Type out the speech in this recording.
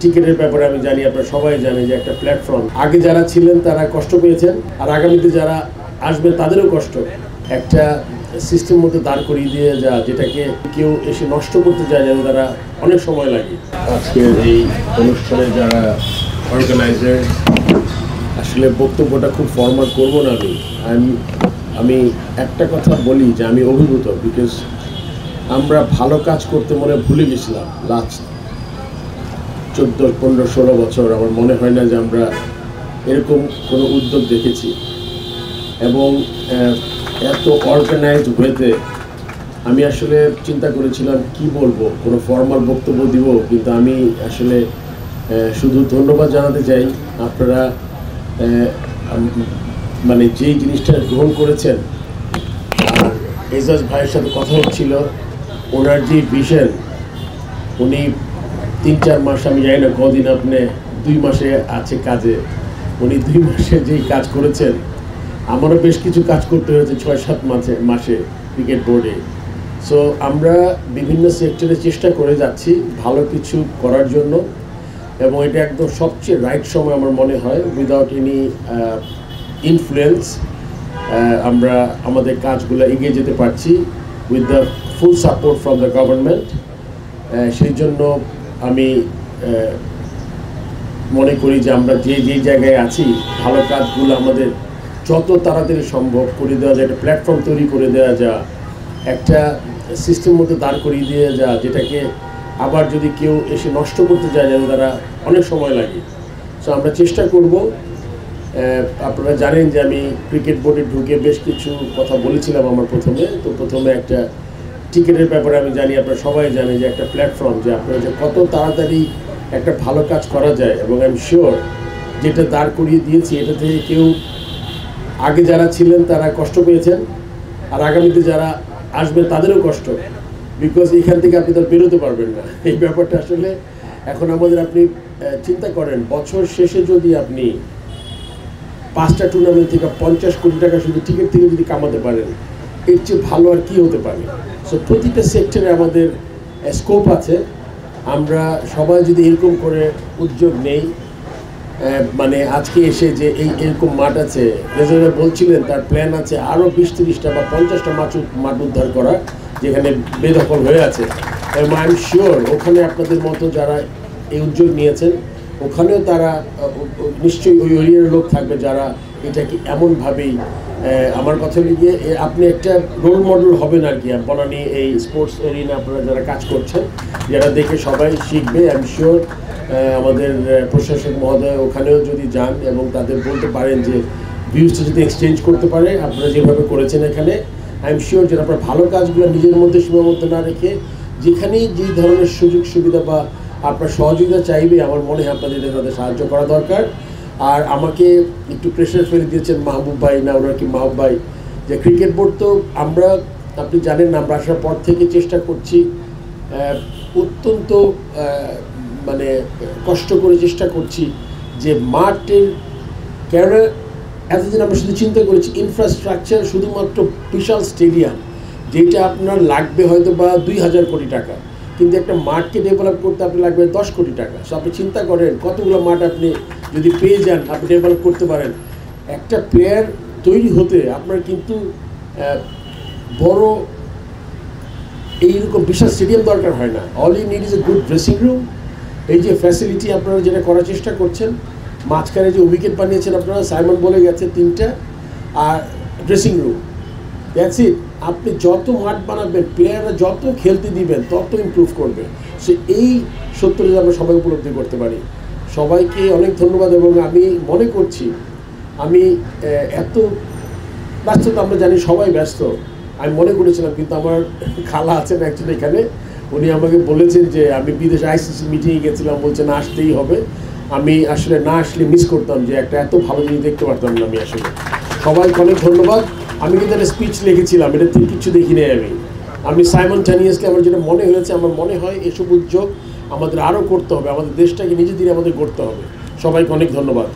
টিকেটের ব্যাপারে আমি জানি, আপনারা সবাই জানেন যে একটা প্ল্যাটফর্ম, আগে যারা ছিলেন তারা কষ্ট পেয়েছেন, আর আগামীতে যারা আসবে তাদেরও কষ্ট। একটা সিস্টেম মধ্যে দাঁড় করিয়ে দিয়ে যা, যেটাকে কেউ এসে নষ্ট করতে চায়, যেন তারা অনেক সময় লাগে। আজকের এই অনুষ্ঠানে যারা অর্গানাইজার, আসলে বক্তব্যটা খুব ফর্মাল করবো না। আমি একটা কথা বলি যে আমি অভিভূত, বিকজ আমরা ভালো কাজ করতে মনে ভুলে গেছিলাম লাস্ট 14, 15, 16 বছর। আমার মনে হয় না যে আমরা এরকম কোনো উদ্যোগ দেখেছি, এবং এত অর্গানাইজড ওয়েতে আমি আসলে চিন্তা করেছিলাম কি বলবো, কোনো ফর্মাল বক্তব্য দিব, কিন্তু আমি আসলে শুধু ধন্যবাদ জানাতে চাই। আপনারা মানে যেই জিনিসটা গ্রহণ করেছেন, আর এজাজ ভাইয়ের সাথে কথা হচ্ছিল, ওনার যে ভিশন, উনি 3-4 মাস, আমি জানি না কদিন, আপনি 2 মাসে আছে কাজে, উনি 2 মাসে যেই কাজ করেছেন, আমারও বেশ কিছু কাজ করতে হয়েছে 6-7 মাসে ক্রিকেট বোর্ডে। সো আমরা বিভিন্ন সেক্টরে চেষ্টা করে যাচ্ছি ভালো কিছু করার জন্য, এবং এটা একদম সবচেয়ে রাইট সময় আমার মনে হয়। উইদাউট এনি ইনফ্লুয়েন্স আমরা আমাদের কাজগুলো এগিয়ে যেতে পারছি with the full support from the government. সেই জন্য আমি মনে করি যে আমরা যে জায়গায় আছি, ভালো কাজগুলো আমাদের যত তাড়াতাড়ি সম্ভব করে দেওয়া যায়, একটা প্ল্যাটফর্ম তৈরি করে দেওয়া যা, একটা সিস্টেম মধ্যে দাঁড় করিয়ে দিয়ে যা, যেটাকে আবার যদি কেউ এসে নষ্ট করতে চায়, যেন তারা অনেক সময় লাগে। সো আমরা চেষ্টা করব। আপনারা জানেন যে আমি ক্রিকেট বোর্ডে ঢুকে বেশ কিছু কথা বলেছিলাম আমার প্রথমে একটা টিকেটের ব্যাপারে আমি জানি, আপনারা সবাই জানেন যে একটা প্ল্যাটফর্ম, যে আপনারা যে কত তাড়াতাড়ি একটা ভালো কাজ করা যায়, এবং আই এম শিওর যেটা দাঁড় করিয়ে দিয়েছি, এটা থেকে কেউ আগে যারা ছিলেন তারা কষ্ট পেয়েছেন, আর আগামীতে যারা আসবে তাদেরও কষ্ট, বিকজ এখান থেকে আপনি তো বেরোতে পারবেন না। এই ব্যাপারটা আসলে এখন আমাদের, আপনি চিন্তা করেন, বছর শেষে যদি আপনি 5টা টুর্নামেন্ট থেকে 50 কোটি টাকা শুধু টিকিট থেকে যদি কামাতে পারেন, এর চেয়ে ভালো আর কি হতে পারে। সো প্রতিটা সেক্টরে আমাদের স্কোপ আছে। আমরা সবাই যদি এরকম করে উদ্যোগ নেই, মানে আজকে এসে যে এরকম মাঠ আছে, রেজাল্ট বলছিলেন তার প্ল্যান আছে আরও 20-30টা বা 50টা মাঠ উদ্ধার করা, যেখানে বেদখল হয়ে আছে। এবং আই এম শিওর ওখানে আপনাদের মতো যারা এই উদ্যোগ নিয়েছেন, ওখানেও তারা নিশ্চয়ই ওই এরিয়ার লোক থাকবে যারা এটাকে এমনভাবেই, আমার কথা গিয়ে আপনি একটা রোল মডেল হবেন আর কি বনানী এই স্পোর্টস এরিনা, আপনারা যারা কাজ করছেন, যারা দেখে সবাই শিখবে। আই এম শিওর আমাদের প্রশাসক মহোদয় ওখানেও যদি যান এবং তাদের বলতে পারেন যে ভিউজটা যদি এক্সচেঞ্জ করতে পারে, আপনারা যেভাবে করেছেন এখানে, আই এম শিওর যে আপনার ভালো কাজগুলো নিজের মধ্যে সীমাবদ্ধ না রেখে, যেখানেই যেই ধরনের সুযোগ সুবিধা বা আপনার সহযোগিতা চাইবে, আমার মনে হয় আপনাদের তাদের সাহায্য করা দরকার। আর আমাকে একটু প্রেশার ফেলে দিয়েছেন মাহবুব ভাই, না ওনার কি মাহবুব ভাই, যে ক্রিকেট বোর্ড তো আমরা, আপনি জানেন না, আমরা আসার পর থেকে চেষ্টা করছি, অত্যন্ত মানে কষ্ট করে চেষ্টা করছি যে মাঠের, কেননা এতদিন আমরা শুধু চিন্তা করেছি ইনফ্রাস্ট্রাকচার, শুধুমাত্র বিশাল স্টেডিয়াম, যেটা আপনার লাগবে হয়তো বা 2000 কোটি টাকা, কিন্তু একটা মাঠকে ডেভেলপ করতে আপনি লাগবে 10 কোটি টাকা। সো আপনি চিন্তা করেন কতগুলো মাঠ আপনি যদি পেয়ে যান, আপনি ডেভেলপ করতে পারেন। একটা প্লেয়ার তৈরি হতে আপনার কিন্তু বড় এইরকম বিশাল স্টেডিয়াম দরকার হয় না। All you need is a good dressing room. এই যে ফ্যাসিলিটি আপনারা যেটা করার চেষ্টা করছেন, মাঝখানে যে উইকেট বানিয়েছেন আপনারা, সাইমন বলে গেছে 3টা, আর ড্রেসিং রুম, দ্যাটস ইট। আপনি যত মাঠ বানাবেন, প্লেয়াররা যত খেলতে দিবেন, তত ইমপ্রুভ করবে। সো এই সত্যটা যদি আমরা সবাই উপলব্ধি করতে পারি। সবাইকে অনেক ধন্যবাদ। এবং আমি মনে করছি, আমি এত ব্যস্ততা, আমরা জানি সবাই ব্যস্ত, আমি মনে করেছিলাম, কিন্তু আমার খালা আছেন অ্যাকচুয়ালি এখানে, উনি আমাকে বলেছেন যে আমি বিদেশে আইসিসি মিটিংয়ে গেছিলাম, বলছেন আসতেই হবে। আমি আসলে না আসলে মিস করতাম যে একটা এত ভালো জিনিস দেখতে পারতাম না আমি। আসলে সবাইকে অনেক ধন্যবাদ। আমি কিন্তু একটা স্পিচ লিখেছিলাম, এটা থেকে কিছু দেখি নেই আমি সাইমনটেনিয়াসলি আমার যেটা মনে হয়েছে, আমার মনে হয় এসব উদ্যোগ আমাদের আরও করতে হবে, আমাদের দেশটাকে নিজেদের আমাদের গড়তে হবে। সবাইকে অনেক ধন্যবাদ।